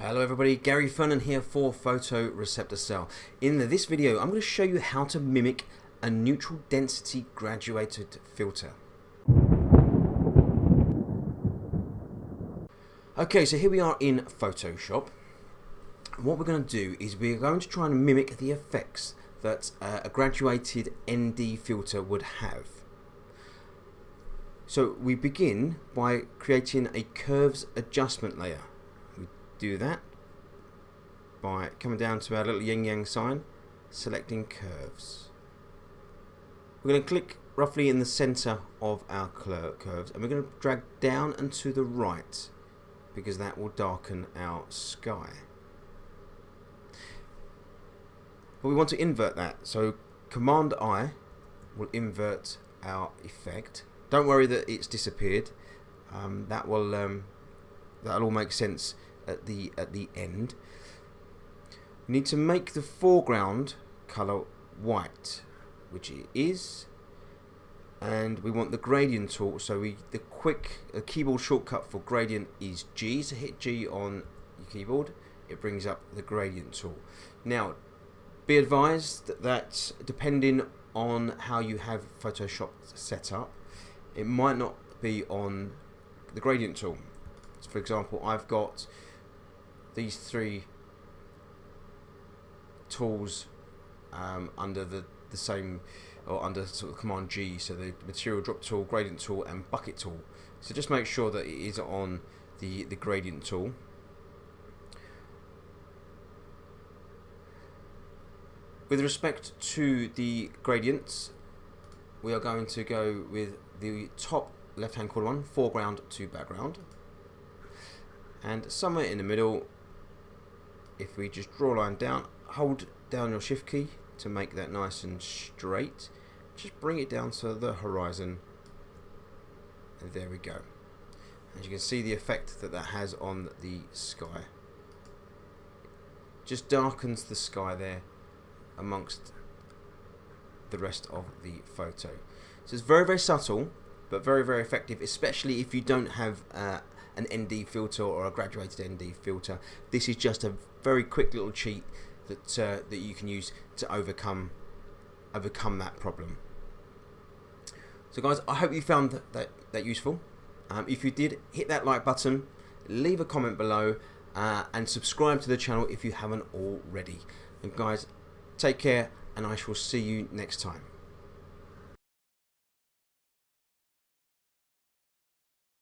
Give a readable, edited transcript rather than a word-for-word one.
Hello everybody, Gary Fernan here for Photoreceptorcell. In this video I'm going to show you how to mimic a neutral density graduated filter. Okay, so here we are in Photoshop. What we're going to do is we're going to try and mimic the effects that a graduated ND filter would have. So we begin by creating a curves adjustment layer. We do that by coming down to our little yin yang sign, selecting curves. We're going to click roughly in the center of our curves and we're going to drag down and to the right because that will darken our sky. But we want to invert that, so Command I will invert our effect. Don't worry that it's disappeared. That'll all make sense at the end. We need to make the foreground color white, which it is, and we want the gradient tool. So the keyboard shortcut for gradient is G. So hit G on your keyboard. It brings up the gradient tool. Now, be advised that depending on how you have Photoshop set up, it might not be on the gradient tool. So for example, I've got these three tools under the same, or under sort of Command G, so the material drop tool, gradient tool and bucket tool. So just make sure that it is on the gradient tool. With respect to the gradients, we are going to go with the top left hand corner one, foreground to background, and somewhere in the middle, if we just draw a line down, hold down your shift key to make that nice and straight, just bring it down to the horizon, and there we go. As you can see, the effect that has on the sky, just darkens the sky there amongst the rest of the photo. So it's very, very subtle, but very, very effective, especially if you don't have an ND filter or a graduated ND filter. This is just a very quick little cheat that you can use to overcome that problem. So guys, I hope you found that useful. If you did, hit that like button, leave a comment below, and subscribe to the channel if you haven't already. And guys, take care, and I shall see you next time.